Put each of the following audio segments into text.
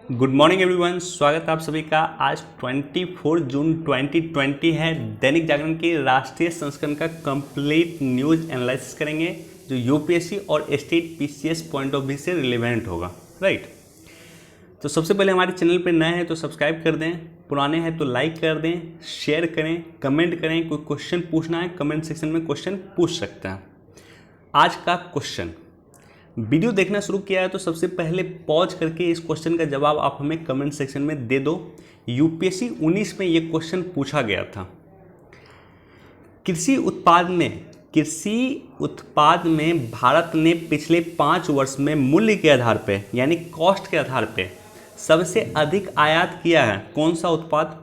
Good morning everyone, स्वागत है आप सभी का। आज 24 जून 2020 है। दैनिक जागरण के राष्ट्रीय संस्करण का कंप्लीट न्यूज़ एनालिसिस करेंगे जो यूपीएससी और state PCS point of view से रिलेवेंट होगा। राइट, तो सबसे पहले हमारे चैनल पर नए हैं तो सब्सक्राइब कर दें, पुराने हैं तो लाइक कर दें, शेयर करें, कमेंट करें। कोई क्वेश्चन पूछना है कमेंट सेक्शन में क्वेश्चन पूछ सकते हैं। आज का क्वेश्चन, वीडियो देखना शुरू किया है तो सबसे पहले पॉज करके इस क्वेश्चन का जवाब आप हमें कमेंट सेक्शन में दे दो। यूपीएससी 19 में ये क्वेश्चन पूछा गया था। कृषि उत्पाद में भारत ने पिछले 5 वर्ष में मूल्य के आधार पे यानी कॉस्ट के आधार पे सबसे अधिक आयात किया है। कौन सा उत्पाद?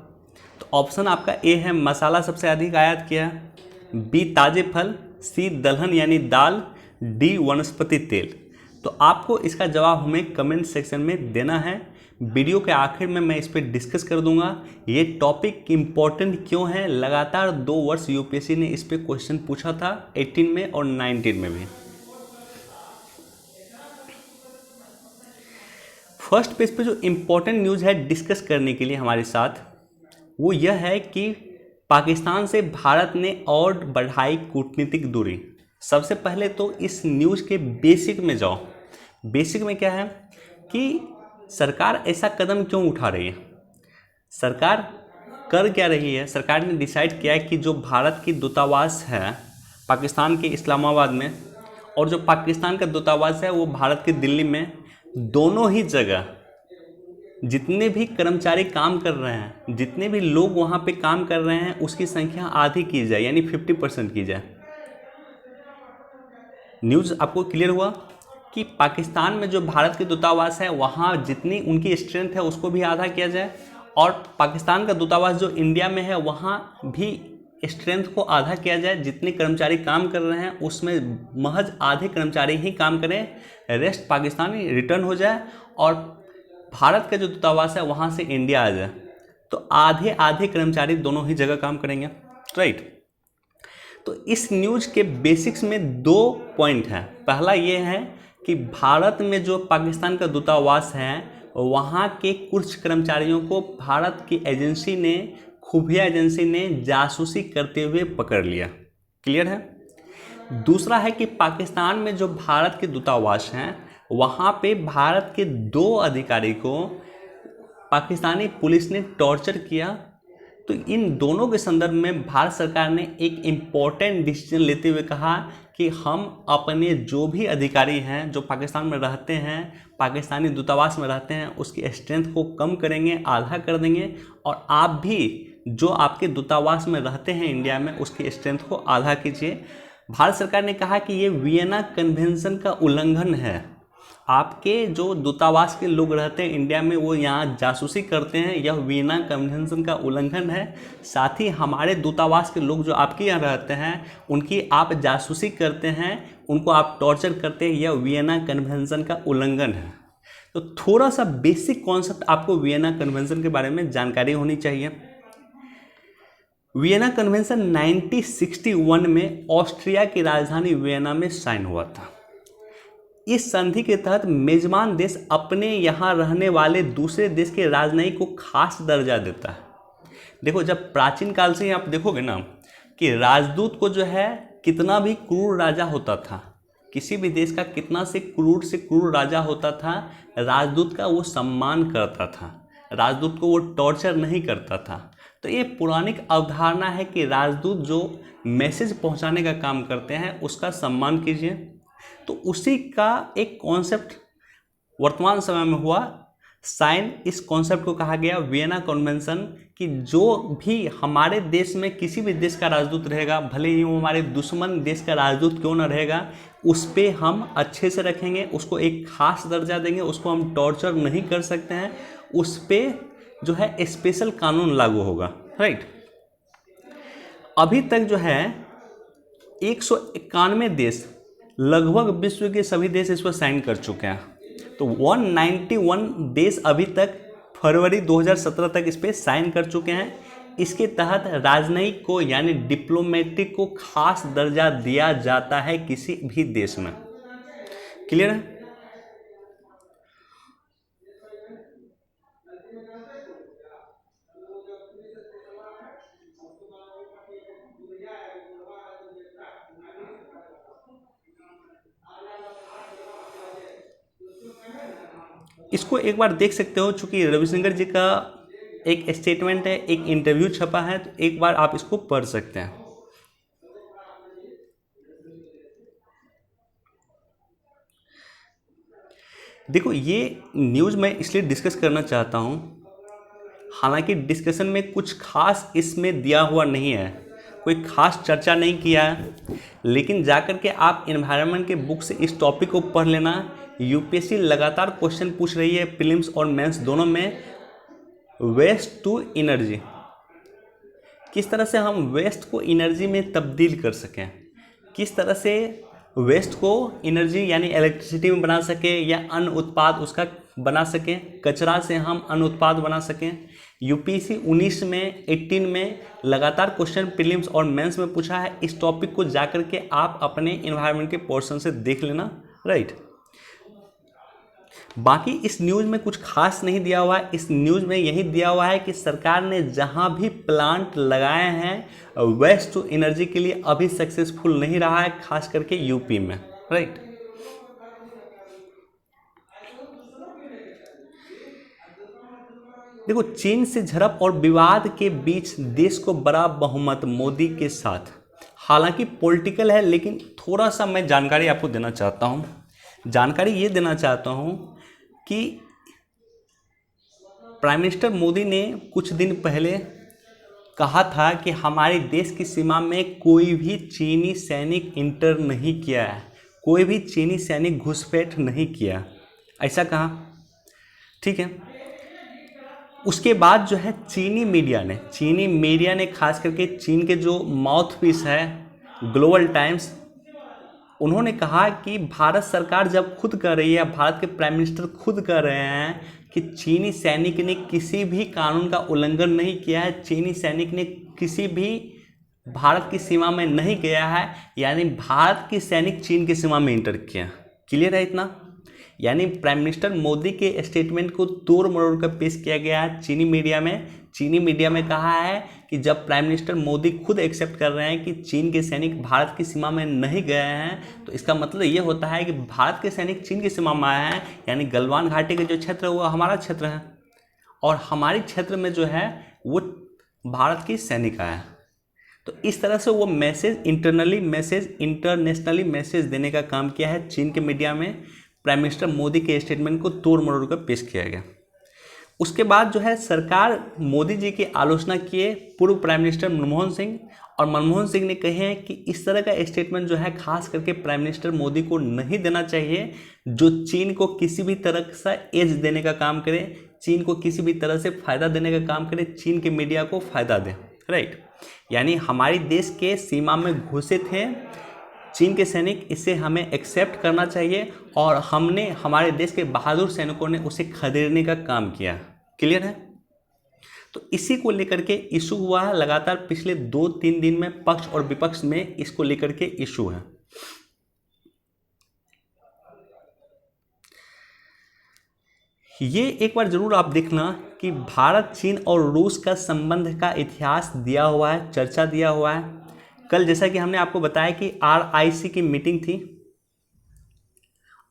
तो ऑप्शन आपका ए है मसाला सबसे अधिक आयात किया है, बी ताजे फल, सी दलहन यानी दाल, डी वनस्पति तेल। तो आपको इसका जवाब हमें कमेंट सेक्शन में देना है। वीडियो के आखिर में मैं इस पर डिस्कस कर दूंगा ये टॉपिक इम्पोर्टेंट क्यों है। लगातार 2 वर्ष यूपीएससी ने इस पर क्वेश्चन पूछा था, 18 में और 19 में भी। फर्स्ट पेज पे जो इम्पोर्टेंट न्यूज़ है डिस्कस करने के लिए हमारे साथ, वो यह है कि पाकिस्तान से भारत ने और बढ़ाई कूटनीतिक दूरी। सबसे पहले तो इस न्यूज़ के बेसिक में जाओ। बेसिक में क्या है कि सरकार ऐसा कदम क्यों उठा रही है, सरकार कर क्या रही है। सरकार ने डिसाइड किया है कि जो भारत की दूतावास है पाकिस्तान के इस्लामाबाद में और जो पाकिस्तान का दूतावास है वो भारत के दिल्ली में, दोनों ही जगह जितने भी कर्मचारी काम कर रहे हैं, जितने भी लोग वहाँ पे काम कर रहे हैं, उसकी संख्या आधी की जाए यानी 50% की जाए। न्यूज़ आपको क्लियर हुआ कि पाकिस्तान में जो भारत के दूतावास है वहाँ जितनी उनकी स्ट्रेंथ है उसको भी आधा किया जाए, और पाकिस्तान का दूतावास जो इंडिया में है वहाँ भी स्ट्रेंथ को आधा किया जाए। जितने कर्मचारी काम कर रहे हैं उसमें महज आधे कर्मचारी ही काम करें, रेस्ट पाकिस्तानी रिटर्न हो जाए और भारत का जो दूतावास है वहाँ से इंडिया आ जाए। तो आधे आधे कर्मचारी दोनों ही जगह काम करेंगे। राइट, तो इस न्यूज़ के बेसिक्स में 2 पॉइंट हैं। पहला ये है कि भारत में जो पाकिस्तान का दूतावास है वहाँ के कुछ कर्मचारियों को भारत की एजेंसी ने, खुफिया एजेंसी ने जासूसी करते हुए पकड़ लिया। क्लियर है। दूसरा है कि पाकिस्तान में जो भारत के दूतावास हैं वहाँ पे भारत के 2 अधिकारी को पाकिस्तानी पुलिस ने टॉर्चर किया। तो इन दोनों के संदर्भ में भारत सरकार ने एक इम्पॉर्टेंट डिसीजन लेते हुए कहा कि हम अपने जो भी अधिकारी हैं जो पाकिस्तान में रहते हैं, पाकिस्तानी दूतावास में रहते हैं, उसकी स्ट्रेंथ को कम करेंगे, आधा कर देंगे, और आप भी जो आपके दूतावास में रहते हैं इंडिया में उसकी स्ट्रेंथ को आधा कीजिए। भारत सरकार ने कहा कि ये वियना कन्वेंशन का उल्लंघन है। आपके जो दूतावास के लोग रहते हैं इंडिया में वो यहाँ जासूसी करते हैं, यह वियना कन्वेंशन का उल्लंघन है। साथ ही हमारे दूतावास के लोग जो आपके यहाँ रहते हैं उनकी आप जासूसी करते हैं, उनको आप टॉर्चर करते हैं, यह वियना कन्वेंशन का उल्लंघन है। तो थोड़ा सा बेसिक कॉन्सेप्ट आपको वियना कन्वेंशन के बारे में जानकारी होनी चाहिए। वियना कन्वेंशन 1961 में ऑस्ट्रिया की राजधानी वियना में साइन हुआ था। इस संधि के तहत मेजबान देश अपने यहाँ रहने वाले दूसरे देश के राजनयिक को खास दर्जा देता है। देखो, जब प्राचीन काल से ही आप देखोगे ना कि राजदूत को जो है कितना भी क्रूर राजा होता था, किसी भी देश का कितना से क्रूर राजा होता था, राजदूत का वो सम्मान करता था, राजदूत को वो टॉर्चर नहीं करता था। तो ये पौराणिक अवधारणा है कि राजदूत जो मैसेज पहुंचाने का काम करते हैं उसका सम्मान कीजिए। तो उसी का एक कॉन्सेप्ट वर्तमान समय में हुआ साइन। इस कॉन्सेप्ट को कहा गया वियना कन्वेंशन कि जो भी हमारे देश में किसी भी देश का राजदूत रहेगा, भले ही वो हमारे दुश्मन देश का राजदूत क्यों ना रहेगा, उस पर हम अच्छे से रखेंगे, उसको एक खास दर्जा देंगे, उसको हम टॉर्चर नहीं कर सकते हैं, उस पर जो है स्पेशल कानून लागू होगा। राइट, अभी तक जो है 191 देश, लगभग विश्व के सभी देश इस पर साइन कर चुके हैं। तो 191 देश अभी तक फरवरी 2017 तक इस पर साइन कर चुके हैं। इसके तहत राजनयिक को यानी डिप्लोमेटिक को खास दर्जा दिया जाता है किसी भी देश में। क्लियर है। इसको एक बार देख सकते हो, चूंकि रविशंकर जी का एक स्टेटमेंट है, एक इंटरव्यू छपा है, तो एक बार आप इसको पढ़ सकते हैं। देखो, ये न्यूज़ मैं इसलिए डिस्कस करना चाहता हूँ, हालांकि डिस्कशन में कुछ खास इसमें दिया हुआ नहीं है, कोई खास चर्चा नहीं किया है, लेकिन जाकर के आप एनवायरनमेंट के बुक से इस टॉपिक को पढ़ लेना। यूपीएससी लगातार क्वेश्चन पूछ रही है प्रीलिम्स और मेंस दोनों में, वेस्ट टू एनर्जी, किस तरह से हम वेस्ट को एनर्जी में तब्दील कर सकें, किस तरह से वेस्ट को एनर्जी यानी इलेक्ट्रिसिटी में बना सकें या अन्न उत्पाद उसका बना सकें, कचरा से हम अन्न उत्पाद बना सकें। यूपीएससी 19 में 18 में लगातार क्वेश्चन प्रीलिम्स और मेंस में पूछा है। इस टॉपिक को जाकर के आप अपने एनवायरनमेंट के पोर्शन से देख लेना, राइट। बाकी इस न्यूज़ में कुछ खास नहीं दिया हुआ है। इस न्यूज़ में यही दिया हुआ है कि सरकार ने जहां भी प्लांट लगाए हैं वेस्ट टू एनर्जी के लिए अभी सक्सेसफुल नहीं रहा है, खास करके यूपी में, राइट। देखो, चीन से झड़प और विवाद के बीच देश को बड़ा बहुमत मोदी के साथ, हालांकि पॉलिटिकल है, लेकिन थोड़ा सा मैं जानकारी आपको देना चाहता हूं। जानकारी ये देना चाहता हूं कि प्राइम मिनिस्टर मोदी ने कुछ दिन पहले कहा था कि हमारे देश की सीमा में कोई भी चीनी सैनिक इंटर नहीं किया है, कोई भी चीनी सैनिक घुसपैठ नहीं किया, ऐसा कहा, ठीक है। उसके बाद जो है चीनी मीडिया ने खास करके चीन के जो माउथ पीस है ग्लोबल टाइम्स, उन्होंने कहा कि भारत सरकार जब खुद कह रही है, भारत के प्राइम मिनिस्टर खुद कह रहे हैं कि चीनी सैनिक ने किसी भी कानून का उल्लंघन नहीं किया है, चीनी सैनिक ने किसी भी भारत की सीमा में नहीं गया है, यानी भारत के सैनिक चीन की सीमा में इंटर किया। क्लियर है इतना? यानी प्राइम मिनिस्टर मोदी के स्टेटमेंट को तोड़ मरोड़ कर पेश किया गया है चीनी मीडिया में। चीनी मीडिया में कहा है कि जब प्राइम मिनिस्टर मोदी खुद एक्सेप्ट कर रहे हैं कि चीन के सैनिक भारत की सीमा में नहीं गए हैं, तो इसका मतलब ये होता है कि भारत के सैनिक चीन की सीमा में आए हैं, यानी गलवान घाटी का जो क्षेत्र है वो हमारा क्षेत्र है, और हमारे क्षेत्र में जो है वो भारत के सैनिक आए हैं। तो इस तरह से वो मैसेज इंटरनेशनली मैसेज देने का काम किया है चीन के मीडिया में। प्राइम मिनिस्टर मोदी के स्टेटमेंट को तोड़ मरोड़ कर पेश किया गया। उसके बाद जो है सरकार मोदी जी की आलोचना किए पूर्व प्राइम मिनिस्टर मनमोहन सिंह, और मनमोहन सिंह ने कहे हैं कि इस तरह का स्टेटमेंट जो है खास करके प्राइम मिनिस्टर मोदी को नहीं देना चाहिए, जो चीन को किसी भी तरह से एज देने का काम करे, चीन को किसी भी तरह से फ़ायदा देने का काम करे, चीन के मीडिया को फ़ायदा दे, राइट। यानी हमारे देश के सीमा में घुसे थे चीन के सैनिक, इसे हमें एक्सेप्ट करना चाहिए, और हमारे देश के बहादुर सैनिकों ने उसे खदेड़ने का काम किया। क्लियर है? तो इसी को लेकर के इशू हुआ है लगातार पिछले 2-3 दिन में, पक्ष और विपक्ष में इसको लेकर के इशू है। ये एक बार जरूर आप देखना कि भारत, चीन और रूस का संबंध का इतिहास दिया हुआ है, चर्चा दिया हुआ है। कल जैसा कि हमने आपको बताया कि RIC की मीटिंग थी,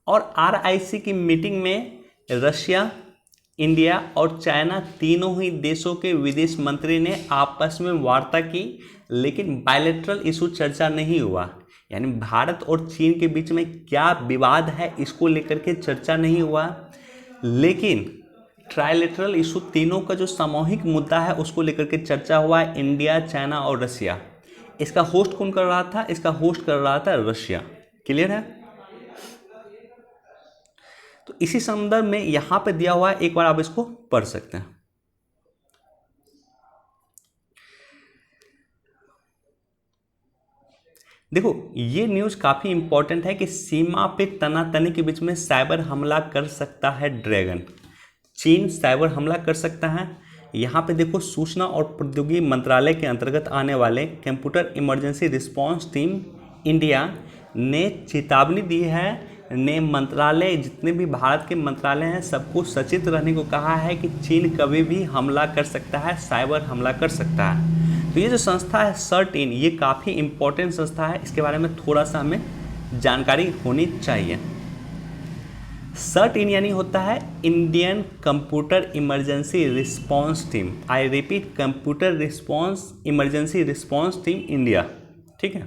और RIC की मीटिंग में रशिया, इंडिया और चाइना तीनों ही देशों के विदेश मंत्री ने आपस में वार्ता की, लेकिन बायलैटरल इशू चर्चा नहीं हुआ। यानी भारत और चीन के बीच में क्या विवाद है इसको लेकर के चर्चा नहीं हुआ, लेकिन ट्राइलेटरल इशू, तीनों का जो सामूहिक मुद्दा है उसको लेकर के चर्चा हुआ है, इंडिया, चाइना और रशिया। इसका होस्ट कौन कर रहा था? इसका होस्ट कर रहा था रशिया। क्लियर है? तो इसी संदर्भ में यहां पे दिया हुआ है, एक बार आप इसको पढ़ सकते हैं। देखो, ये न्यूज़ काफ़ी इंपॉर्टेंट है कि सीमा पे तनातनी के बीच में साइबर हमला कर सकता है ड्रैगन। चीन साइबर हमला कर सकता है। यहाँ पे देखो, सूचना और प्रौद्योगिकी मंत्रालय के अंतर्गत आने वाले computer emergency response team India ने चेतावनी दी है, ने मंत्रालय, जितने भी भारत के मंत्रालय हैं सबको सचेत रहने को कहा है कि चीन कभी भी हमला कर सकता है, साइबर हमला कर सकता है। तो ये जो संस्था है CERT-IN, ये काफ़ी इम्पोर्टेंट संस्था है, इसके बारे में थोड़ा सा हमें जानकारी होनी चाहिए। सर्ट इन यानी होता है Indian computer emergency response team. I repeat, computer response emergency response team India, ठीक है।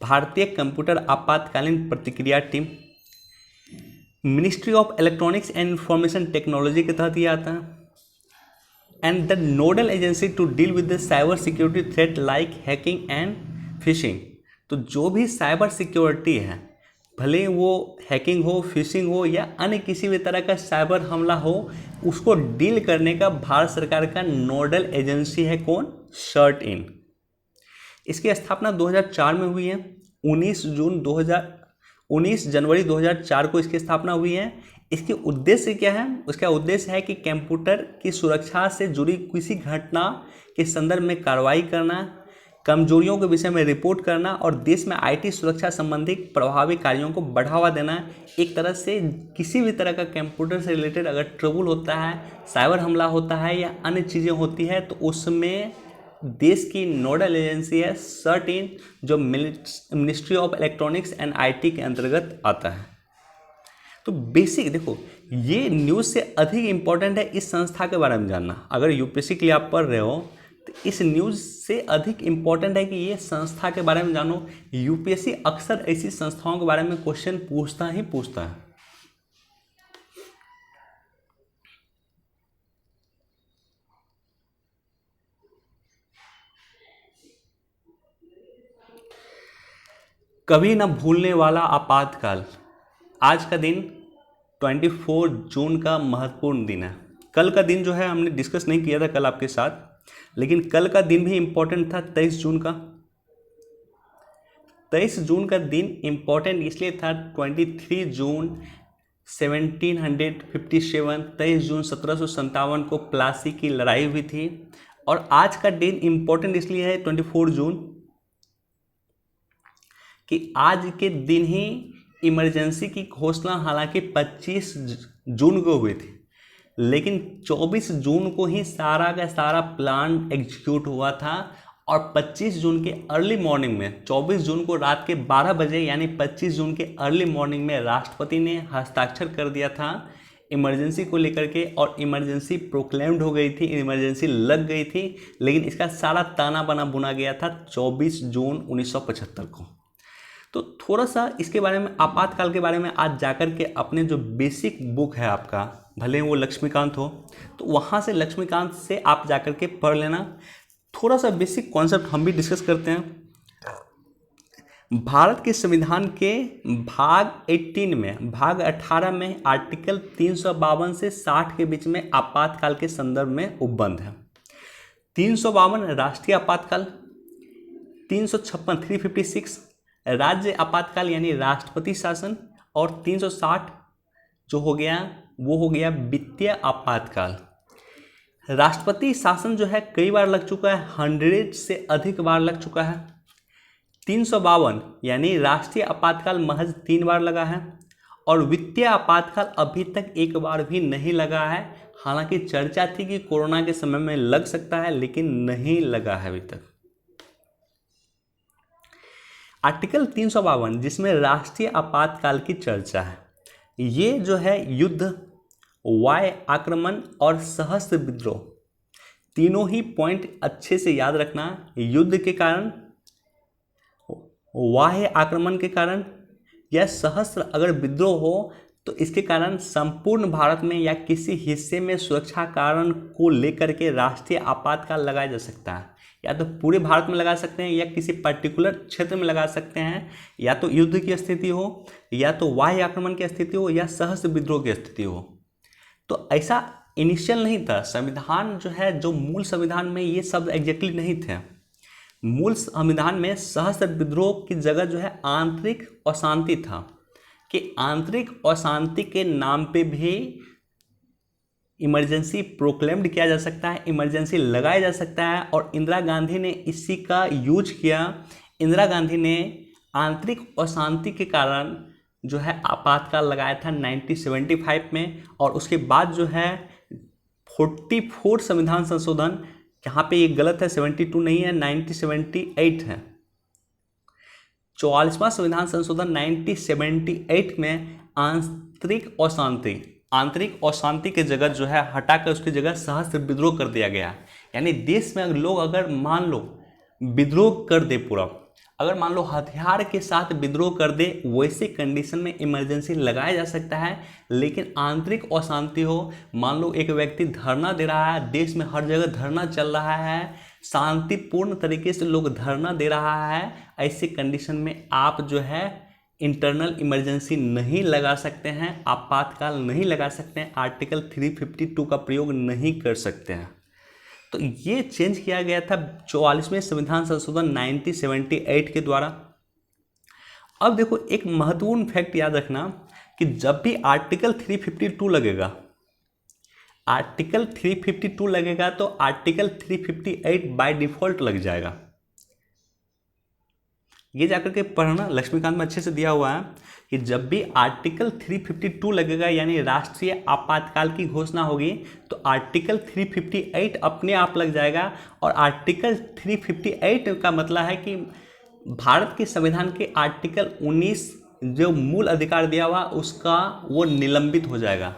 भारतीय कंप्यूटर आपातकालीन प्रतिक्रिया team, ministry of electronics and information technology के तहत ये आता है। And the nodal agency to deal with the cyber security threat like hacking and phishing. तो जो भी साइबर सिक्योरिटी है, भले वो हैकिंग हो, फिशिंग हो या अन्य किसी भी तरह का साइबर हमला हो, उसको डील करने का भारत सरकार का नोडल एजेंसी है कौन? CERT In. इसकी स्थापना 2004 में हुई है। 19 जनवरी 2004 को इसकी स्थापना हुई है। इसके उद्देश्य क्या है? उसका उद्देश्य है कि कंप्यूटर की सुरक्षा से जुड़ी किसी घटना के संदर्भ में कार्रवाई करना, कमजोरियों के विषय में रिपोर्ट करना और देश में आईटी सुरक्षा संबंधी प्रभावी कार्यों को बढ़ावा देना। एक तरह से किसी भी तरह का कंप्यूटर से रिलेटेड अगर ट्रबल होता है, साइबर हमला होता है या अन्य चीज़ें होती है, तो उसमें देश की नोडल एजेंसी है सर्ट इन, जो ministry of electronics and IT के अंतर्गत आता है। तो बेसिक देखो, ये न्यूज़ से अधिक इम्पोर्टेंट है इस संस्था के बारे में जानना। अगर यूपीएससी के लिए आप पढ़ रहे हो तो इस न्यूज़ से अधिक इम्पोर्टेंट है कि ये संस्था के बारे में जानो। यूपीएससी अक्सर ऐसी संस्थाओं के बारे में क्वेश्चन पूछता ही पूछता है। कभी ना भूलने वाला आपातकाल। आज का दिन 24 जून का महत्वपूर्ण दिन है। कल का दिन जो है हमने डिस्कस नहीं किया था कल आपके साथ, लेकिन कल का दिन भी इम्पोर्टेंट था 23 जून का। 23 जून का दिन इम्पोर्टेंट इसलिए था, 23 जून 1757, 23 जून 1757 को प्लासी की लड़ाई हुई थी। और आज का दिन इम्पोर्टेंट इसलिए है 24 जून कि आज के दिन ही इमरजेंसी की घोषणा हालांकि 25 जून को हुई थी, लेकिन 24 जून को ही सारा का सारा प्लान एग्जीक्यूट हुआ था। और 25 जून के अर्ली मॉर्निंग में, 24 जून को रात के 12 बजे यानी 25 जून के अर्ली मॉर्निंग में राष्ट्रपति ने हस्ताक्षर कर दिया था इमरजेंसी को लेकर के, और इमरजेंसी प्रोक्लेम्ड हो गई थी, इमरजेंसी लग गई थी। लेकिन इसका सारा ताना बाना बुना गया था 24 जून 1975 को। तो थोड़ा सा इसके बारे में, आपातकाल के बारे में आज जाकर के अपने जो बेसिक बुक है आपका, भले वो लक्ष्मीकांत हो, तो वहाँ से लक्ष्मीकांत से आप जाकर के पढ़ लेना। थोड़ा सा बेसिक कॉन्सेप्ट हम भी डिस्कस करते हैं। भारत के संविधान के भाग 18 में, भाग 18 में आर्टिकल 352 से 60 के बीच में आपातकाल के संदर्भ में उपबंध है। 352 राष्ट्रीय आपातकाल, 356 राज्य आपातकाल यानी राष्ट्रपति शासन, और 360 जो हो गया वो हो गया वित्तीय आपातकाल। राष्ट्रपति शासन जो है कई बार लग चुका है, 100 से अधिक बार लग चुका है। 352 यानी राष्ट्रीय आपातकाल महज 3 बार लगा है, और वित्तीय आपातकाल अभी तक एक बार भी नहीं लगा है। हालांकि चर्चा थी कि कोरोना के समय में लग सकता है, लेकिन नहीं लगा है अभी तक। आर्टिकल 352 जिसमें राष्ट्रीय आपातकाल की चर्चा है, ये जो है युद्ध, वायु आक्रमण और सशस्त्र विद्रोह, तीनों ही पॉइंट अच्छे से याद रखना। युद्ध के कारण, वायु आक्रमण के कारण या सशस्त्र अगर विद्रोह हो तो इसके कारण संपूर्ण भारत में या किसी हिस्से में सुरक्षा कारण को लेकर के राष्ट्रीय आपातकाल लगाया जा सकता है। या तो पूरे भारत में लगा सकते हैं, या किसी पर्टिकुलर क्षेत्र में लगा सकते हैं। या तो युद्ध की स्थिति हो, या तो वायु आक्रमण की स्थिति हो, या सशस्त्र विद्रोह की स्थिति हो। तो ऐसा इनिशियल नहीं था। संविधान जो है, जो मूल संविधान में ये शब्द एग्जैक्टली नहीं थे। मूल संविधान में सशस्त्र विद्रोह की जगह जो है आंतरिक अशांति था, कि आंतरिक अशांति के नाम पे भी इमरजेंसी प्रोक्लेम्ड किया जा सकता है, इमरजेंसी लगाया जा सकता है। और इंदिरा गांधी ने इसी का यूज किया। इंदिरा गांधी ने आंतरिक अशांति के कारण जो है आपातकाल लगाया था 1975 में, और उसके बाद जो है 44 संविधान संशोधन, यहाँ पे ये गलत है, 72 नहीं है, 1978 है। 44वां संविधान संशोधन 1978 में आंतरिक अशांति की जगह जो है हटाकर उसकी जगह सशस्त्र विद्रोह कर दिया गया। यानी देश में लोग अगर मान लो विद्रोह कर दे, पूरा अगर मान लो हथियार के साथ विद्रोह कर दे, वैसे कंडीशन में इमरजेंसी लगाया जा सकता है। लेकिन आंतरिक अशांति हो, मान लो एक व्यक्ति धरना दे रहा है, देश में हर जगह धरना चल रहा है, शांतिपूर्ण तरीके से लोग धरना दे रहा है, ऐसे कंडीशन में आप जो है इंटरनल इमरजेंसी नहीं लगा सकते हैं, आपातकाल नहीं लगा सकते हैं, आर्टिकल 352 का प्रयोग नहीं कर सकते हैं। तो ये चेंज किया गया था 44वें संविधान संशोधन 1978 के द्वारा। अब देखो एक महत्वपूर्ण फैक्ट याद रखना कि जब भी आर्टिकल 352 लगेगा तो आर्टिकल 358 बाय डिफॉल्ट लग जाएगा। ये जाकर के पढ़ना, लक्ष्मीकांत में अच्छे से दिया हुआ है कि जब भी आर्टिकल 352 लगेगा यानी राष्ट्रीय आपातकाल की घोषणा होगी तो आर्टिकल 358 अपने आप लग जाएगा। और आर्टिकल 358 का मतलब है कि भारत के संविधान के आर्टिकल 19 जो मूल अधिकार दिया हुआ उसका वो निलंबित हो जाएगा।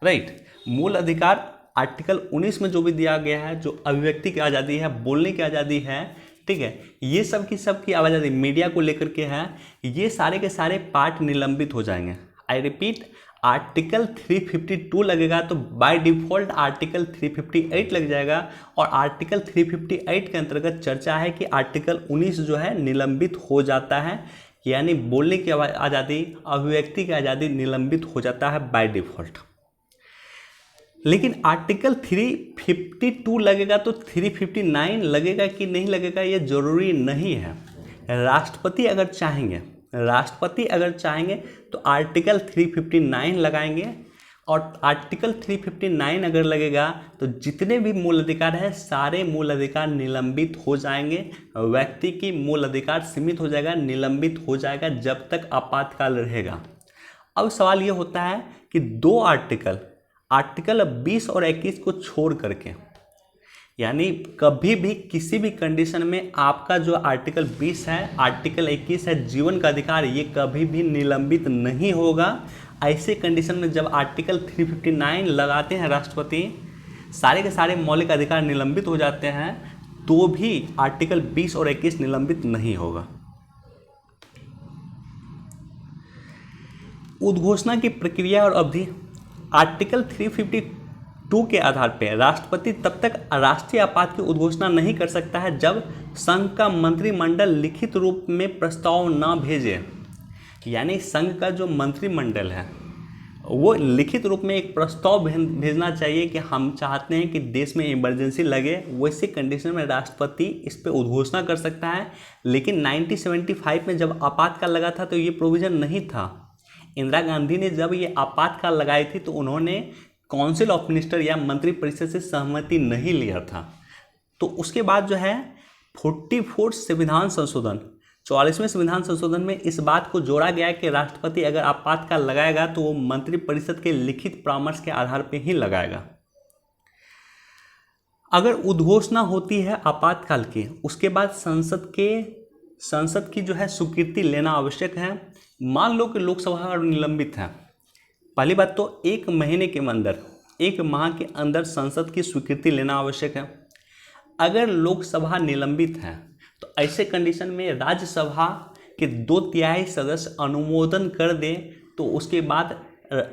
राइट, मूल अधिकार आर्टिकल 19 में जो भी दिया गया है, जो अभिव्यक्ति की आज़ादी है, बोलने की आज़ादी है, ठीक है, ये सब की आवाज़ मीडिया को लेकर के है, ये सारे के सारे पार्ट निलंबित हो जाएंगे। आई रिपीट, आर्टिकल 352 लगेगा तो बाय डिफॉल्ट आर्टिकल 358 लग जाएगा। और आर्टिकल 358 के अंतर्गत चर्चा है कि आर्टिकल 19 जो है निलंबित हो जाता है, यानी बोलने की आज़ादी, अभिव्यक्ति की आज़ादी निलंबित हो जाता है बाय डिफॉल्ट। लेकिन आर्टिकल 352 लगेगा तो 359 लगेगा कि नहीं लगेगा ये जरूरी नहीं है। राष्ट्रपति अगर चाहेंगे तो आर्टिकल 359 लगाएंगे। और आर्टिकल 359 अगर लगेगा तो जितने भी मूल अधिकार है सारे मूल अधिकार निलंबित हो जाएंगे। व्यक्ति की मूल अधिकार सीमित हो जाएगा, निलंबित हो जाएगा जब तक आपातकाल रहेगा। अब सवाल ये होता है कि दो आर्टिकल 20 और 21 को छोड़ करके, यानी कभी भी किसी भी कंडीशन में आपका जो आर्टिकल 20 है, आर्टिकल 21 है जीवन का अधिकार, ये कभी भी निलंबित नहीं होगा। ऐसे कंडीशन में जब आर्टिकल 359 लगाते हैं राष्ट्रपति, सारे के सारे मौलिक अधिकार निलंबित हो जाते हैं, तो भी आर्टिकल 20 और 21 निलंबित नहीं होगा। उद्घोषणा की प्रक्रिया और अवधि, आर्टिकल 352 के आधार पर राष्ट्रपति तब तक राष्ट्रीय आपात की उद्घोषणा नहीं कर सकता है जब संघ का मंत्रिमंडल लिखित रूप में प्रस्ताव न भेजे। यानी संघ का जो मंत्रिमंडल है वो लिखित रूप में एक प्रस्ताव भेजना चाहिए कि हम चाहते हैं कि देश में इमरजेंसी लगे। वैसे कंडीशन में राष्ट्रपति इस पर उद्घोषणा कर सकता है। लेकिन 1975 में जब आपातकाल लगा था तो ये प्रोविज़न नहीं था। इंदिरा गांधी ने जब ये आपातकाल लगाई थी तो उन्होंने काउंसिल ऑफ मिनिस्टर या मंत्रिपरिषद से सहमति नहीं लिया था। तो उसके बाद जो है 44 संविधान संशोधन, 44वें संविधान संशोधन में इस बात को जोड़ा गया है कि राष्ट्रपति अगर आपातकाल लगाएगा तो वो मंत्रिपरिषद के लिखित परामर्श के आधार पर ही लगाएगा। अगर उद्घोषणा होती है आपातकाल की, उसके बाद संसद की जो है स्वीकृति लेना आवश्यक है। मान लो कि लोकसभा निलंबित है, पहली बात तो एक माह के अंदर संसद की स्वीकृति लेना आवश्यक है। अगर लोकसभा निलंबित है तो ऐसे कंडीशन में राज्यसभा के 2/3 सदस्य अनुमोदन कर दे तो उसके बाद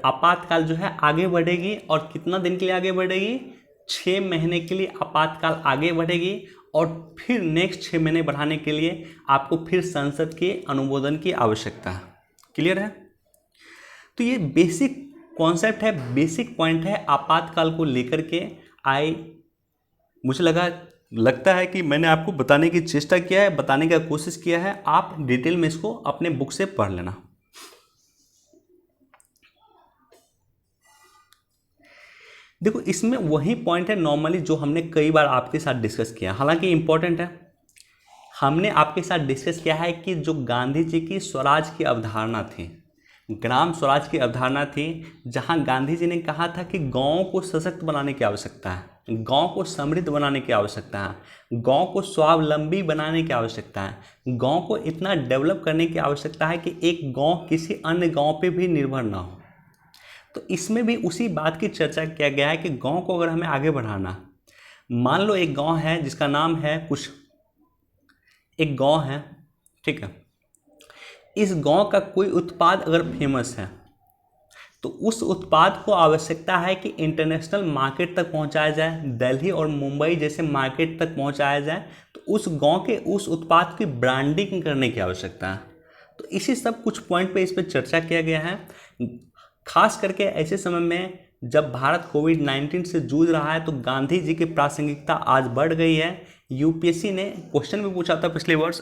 आपातकाल जो है आगे बढ़ेगी। और कितना दिन के लिए आगे बढ़ेगी? 6 महीने के लिए आपातकाल आगे बढ़ेगी। और फिर नेक्स्ट 6 महीने बढ़ाने के लिए आपको फिर संसद के अनुमोदन की आवश्यकता है। क्लियर है? तो ये बेसिक कॉन्सेप्ट है, बेसिक पॉइंट है आपातकाल को लेकर के। मुझे लगता है कि मैंने आपको बताने की चेष्टा किया है, बताने का कोशिश किया है। आप डिटेल में इसको अपने बुक से पढ़ लेना। देखो इसमें वही पॉइंट है नॉर्मली जो हमने कई बार आपके साथ डिस्कस किया, हालांकि इम्पोर्टेंट है। हमने आपके साथ डिस्कस किया है कि जो गांधी जी की स्वराज की अवधारणा थी, ग्राम स्वराज की अवधारणा थी, जहां गांधी जी ने कहा था कि गाँव को सशक्त बनाने की आवश्यकता है, गांव को समृद्ध बनाने की आवश्यकता है, गांव को स्वावलंबी बनाने की आवश्यकता है, गांव को इतना डेवलप करने की आवश्यकता है कि एक गांव किसी अन्य गांव पे भी निर्भर ना हो। तो इसमें भी उसी बात की चर्चा किया गया है कि गांव को अगर हमें आगे बढ़ाना, मान लो एक गांव है जिसका नाम है कुछ, एक गांव है, ठीक है, इस गांव का कोई उत्पाद अगर फेमस है तो उस उत्पाद को आवश्यकता है कि इंटरनेशनल मार्केट तक पहुंचाया जाए, दिल्ली और मुंबई जैसे मार्केट तक पहुंचाया जाए, तो उस गांव के उस उत्पाद की ब्रांडिंग करने की आवश्यकता है। तो इसी सब कुछ पॉइंट पे इस पर चर्चा किया गया है। खास करके ऐसे समय में जब भारत कोविड-19 से जूझ रहा है तो गांधी जी की प्रासंगिकता आज बढ़ गई है। यूपीएससी ने क्वेश्चन भी पूछा था पिछले वर्ष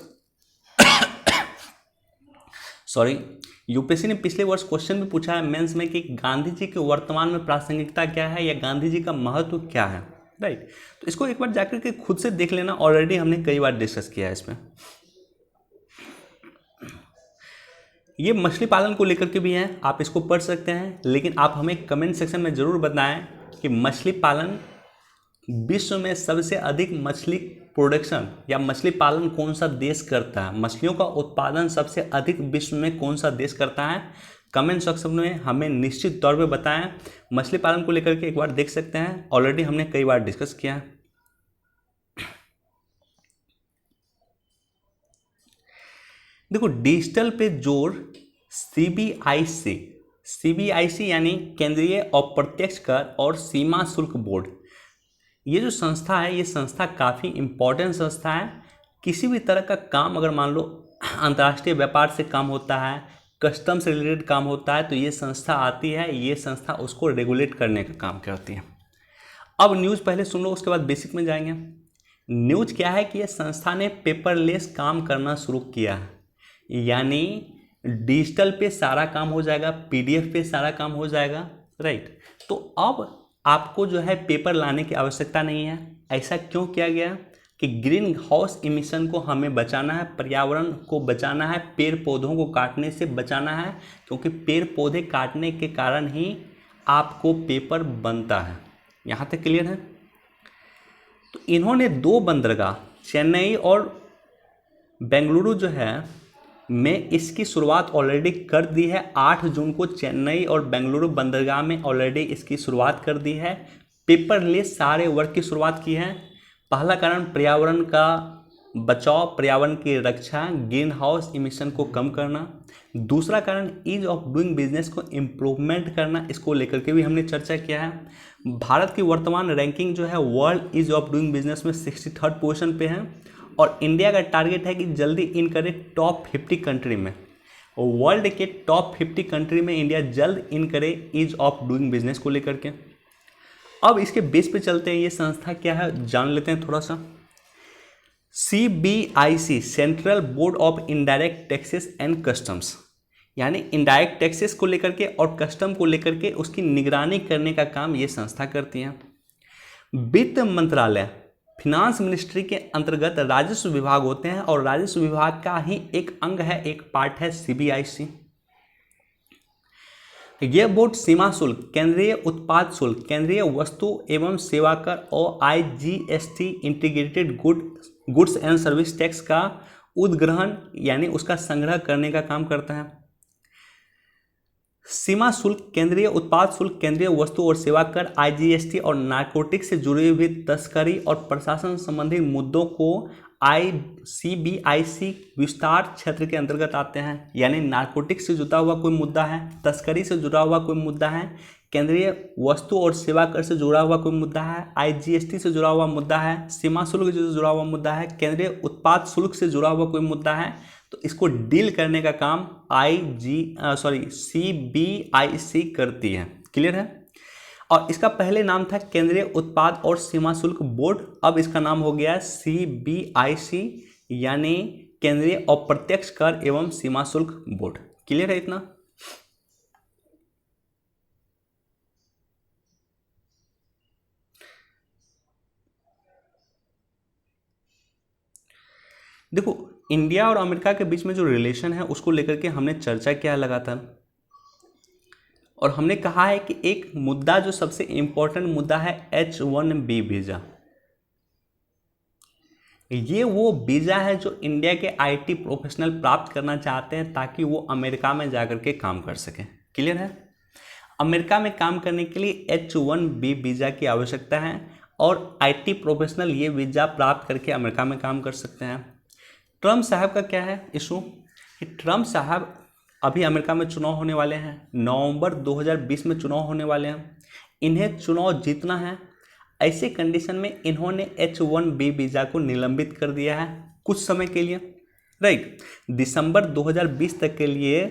यूपीएससी ने पिछले वर्ष क्वेश्चन भी पूछा है मेंस में कि गांधी जी की वर्तमान में प्रासंगिकता क्या है या गांधी जी का महत्व क्या है, राइट। तो इसको एक बार जाकर के खुद से देख लेना, ऑलरेडी हमने कई बार डिस्कस किया है इसमें। ये मछली पालन को लेकर के भी है, आप इसको पढ़ सकते हैं, लेकिन आप हमें कमेंट सेक्शन में ज़रूर बताएं कि मछली पालन विश्व में सबसे अधिक मछली प्रोडक्शन या मछली पालन कौन सा देश करता है, मछलियों का उत्पादन सबसे अधिक विश्व में कौन सा देश करता है। कमेंट सेक्शन में हमें निश्चित तौर पे बताएं। मछली पालन को लेकर के एक बार देख सकते हैं, ऑलरेडी हमने कई बार डिस्कस किया है। देखो, डिजिटल पे जोर सीबीआईसी यानी केंद्रीय अप्रत्यक्ष कर और सीमा शुल्क बोर्ड, ये जो संस्था है, ये संस्था काफ़ी इम्पोर्टेंट संस्था है। किसी भी तरह का काम अगर मान लो अंतर्राष्ट्रीय व्यापार से काम होता है, कस्टम से रिलेटेड काम होता है, तो ये संस्था आती है, ये संस्था उसको रेगुलेट करने का काम करती है। अब न्यूज़ पहले सुन लो, उसके बाद बेसिक में जाएंगे। न्यूज़ क्या है कि ये संस्था ने पेपरलेस काम करना शुरू किया है, यानी डिजिटल पे सारा काम हो जाएगा, पीडीएफ पे सारा काम हो जाएगा, राइट। तो अब आपको जो है पेपर लाने की आवश्यकता नहीं है। ऐसा क्यों किया गया कि ग्रीन हाउस इमिशन को हमें बचाना है, पर्यावरण को बचाना है, पेड़ पौधों को काटने से बचाना है, क्योंकि पेड़ पौधे काटने के कारण ही आपको पेपर बनता है। यहाँ तक क्लियर है। तो इन्होंने 2 बंदरगाह चेन्नई और बेंगलुरु जो है में इसकी शुरुआत ऑलरेडी कर दी है। 8 जून को चेन्नई और बेंगलुरु बंदरगाह में ऑलरेडी इसकी शुरुआत कर दी है। पेपरलेस सारे वर्क की शुरुआत की है। पहला कारण पर्यावरण का बचाव, पर्यावरण की रक्षा, ग्रीन हाउस इमिशन को कम करना। दूसरा कारण ईज ऑफ डूइंग बिजनेस को इम्प्रूवमेंट करना, इसको लेकर के भी हमने चर्चा किया है। भारत की वर्तमान रैंकिंग जो है world ease of doing business में 63rd पोजीशन पे है, और इंडिया का टारगेट है कि जल्दी इन करे टॉप 50 कंट्री में। वर्ल्ड के टॉप 50 कंट्री में इंडिया जल्द इन करे ईज ऑफ डूइंग बिजनेस को लेकर के। अब इसके बेस पे चलते हैं, ये संस्था क्या है जान लेते हैं थोड़ा सा। CBIC central board of indirect taxes and customs, यानी इनडायरेक्ट टैक्सेस को लेकर के और कस्टम को लेकर के उसकी निगरानी करने का काम ये संस्था करती है। वित्त मंत्रालय, फिनांस मिनिस्ट्री के अंतर्गत राजस्व विभाग होते हैं, और राजस्व विभाग का ही एक अंग है, एक पार्ट है CBIC। यह बोर्ड सीमा शुल्क, केंद्रीय उत्पाद शुल्क, केंद्रीय वस्तु एवं सेवा कर और IGST integrated goods and service tax का उद्ग्रहण यानी उसका संग्रह करने का काम करता है। सीमा शुल्क, केंद्रीय उत्पाद शुल्क, केंद्रीय वस्तु और सेवा कर, IGST और नारकोटिक से जुड़ी हुई तस्करी और प्रशासन संबंधी मुद्दों को CBIC विस्तार क्षेत्र के अंतर्गत आते हैं। यानी नारकोटिक से जुड़ा हुआ कोई मुद्दा है, तस्करी से जुड़ा हुआ कोई मुद्दा है, केंद्रीय वस्तु और सेवा कर से जुड़ा हुआ कोई मुद्दा है, IGST से जुड़ा हुआ मुद्दा है, सीमा शुल्क से जुड़ा हुआ मुद्दा है, केंद्रीय उत्पाद शुल्क से जुड़ा हुआ कोई मुद्दा है, तो इसको डील करने का काम CBIC करती है। क्लियर है। और इसका पहले नाम था केंद्रीय उत्पाद और सीमा शुल्क बोर्ड, अब इसका नाम हो गया CBIC यानी केंद्रीय अप्रत्यक्ष कर एवं सीमा शुल्क बोर्ड। क्लियर है इतना। देखो, इंडिया और अमेरिका के बीच में जो रिलेशन है उसको लेकर के हमने चर्चा किया लगातार। और हमने कहा है कि एक मुद्दा जो सबसे इम्पोर्टेंट मुद्दा है H1B वीज़ा। ये वो वीज़ा है जो इंडिया के IT प्रोफेशनल प्राप्त करना चाहते हैं ताकि वो अमेरिका में जाकर के काम कर सकें। क्लियर है? अमेरिका में काम करने के लिए H1B वीज़ा की आवश्यकता है और IT प्रोफेशनल ये वीज़ा प्राप्त करके अमेरिका में काम कर सकते हैं। ट्रम्प साहब का क्या है इशू कि ट्रम्प साहब अभी अमेरिका में चुनाव होने वाले हैं, नवंबर 2020 में चुनाव होने वाले हैं। इन्हें चुनाव जीतना है। ऐसे कंडीशन में इन्होंने H1B वीज़ा को निलंबित कर दिया है कुछ समय के लिए, राइट। दिसंबर 2020 तक के लिए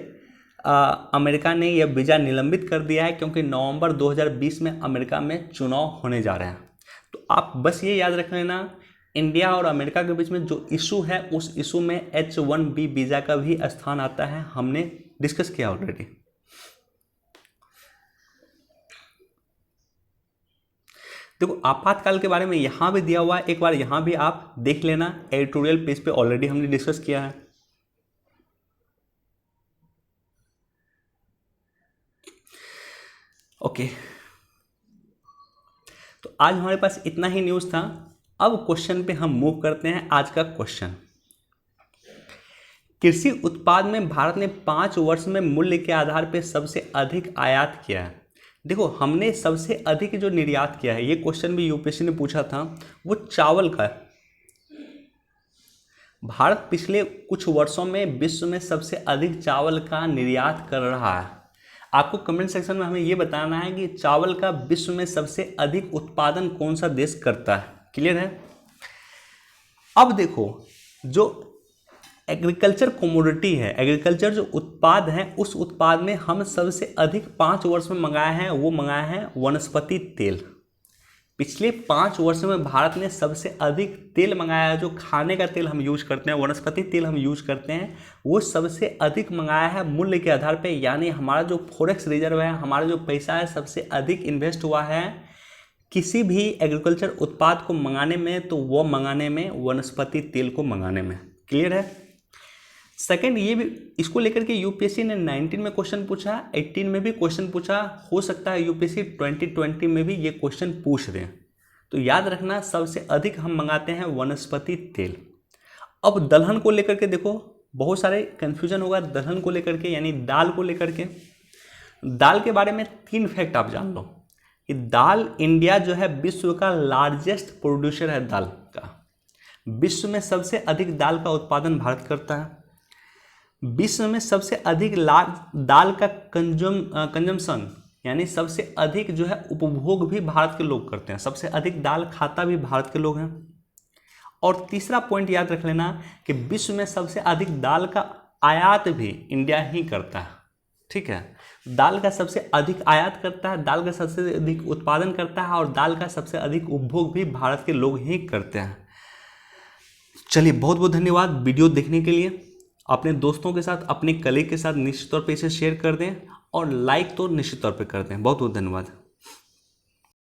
अमेरिका ने यह वीज़ा निलंबित कर दिया है क्योंकि नवंबर 2020 में अमेरिका में चुनाव होने जा रहे हैं। तो आप बस ये याद रख लेना, इंडिया और अमेरिका के बीच में जो इशू है उस इशू में H1B वीज़ा का भी स्थान आता है। हमने डिस्कस किया ऑलरेडी। देखो आपातकाल के बारे में यहाँ भी दिया हुआ है, एक बार यहाँ भी आप देख लेना, एडिटोरियल पेज पे ऑलरेडी हमने डिस्कस किया है। ओके, तो आज हमारे पास इतना ही न्यूज़ था। अब क्वेश्चन पे हम मूव करते हैं। आज का क्वेश्चन, कृषि उत्पाद में भारत ने 5 वर्ष में मूल्य के आधार पर सबसे अधिक आयात किया है। देखो हमने सबसे अधिक जो निर्यात किया है, ये क्वेश्चन भी यूपीएससी ने पूछा था, वो चावल का है। भारत पिछले कुछ वर्षों में विश्व में सबसे अधिक चावल का निर्यात कर रहा है। आपको कमेंट सेक्शन में हमें ये बताना है कि चावल का विश्व में सबसे अधिक उत्पादन कौन सा देश करता है। क्लियर है? अब देखो जो एग्रीकल्चर कमोडिटी है, एग्रीकल्चर जो उत्पाद है, उस उत्पाद में हम सबसे अधिक 5 वर्ष में मंगाए हैं, वो मंगाए हैं वनस्पति तेल। पिछले 5 वर्ष में भारत ने सबसे अधिक तेल मंगाया है। जो खाने का तेल हम यूज करते हैं, वनस्पति तेल हम यूज करते हैं, वो सबसे अधिक मंगाया है मूल्य के आधार पे। यानी हमारा जो फॉरेक्स रिजर्व है, हमारा जो पैसा है, सबसे अधिक इन्वेस्ट हुआ है किसी भी एग्रीकल्चर उत्पाद को मंगाने में, तो वो मंगाने में वनस्पति तेल को मंगाने में। क्लियर है? सेकंड, ये भी इसको लेकर के यूपीएससी ने 19 में क्वेश्चन पूछा, 18 में भी क्वेश्चन पूछा, हो सकता है यूपीएससी 2020 में भी ये क्वेश्चन पूछ दें। तो याद रखना सबसे अधिक हम मंगाते हैं वनस्पति तेल। अब दलहन को लेकर के देखो, बहुत सारे कन्फ्यूजन होगा दलहन को लेकर के, यानी दाल को लेकर के। दाल के बारे में 3 फैक्ट आप जान लो कि दाल, इंडिया जो है विश्व का लार्जेस्ट प्रोड्यूसर है दाल का। विश्व में सबसे अधिक दाल का उत्पादन भारत करता है। विश्व में सबसे अधिक दाल का कंजम्पशन, यानी सबसे अधिक जो है उपभोग भी भारत के लोग करते हैं। सबसे अधिक दाल खाता भी भारत के लोग हैं। और तीसरा पॉइंट याद रख लेना कि विश्व में सबसे अधिक दाल का आयात भी इंडिया ही करता है। ठीक है, दाल का सबसे अधिक आयात करता है, दाल का सबसे अधिक उत्पादन करता है और दाल का सबसे अधिक उपभोग भी भारत के लोग ही करते हैं। चलिए, बहुत बहुत धन्यवाद वीडियो देखने के लिए। अपने दोस्तों के साथ, अपने कलीग के साथ निश्चित तौर पे इसे शेयर कर दें और लाइक तो निश्चित तौर पे कर दें। बहुत बहुत धन्यवाद।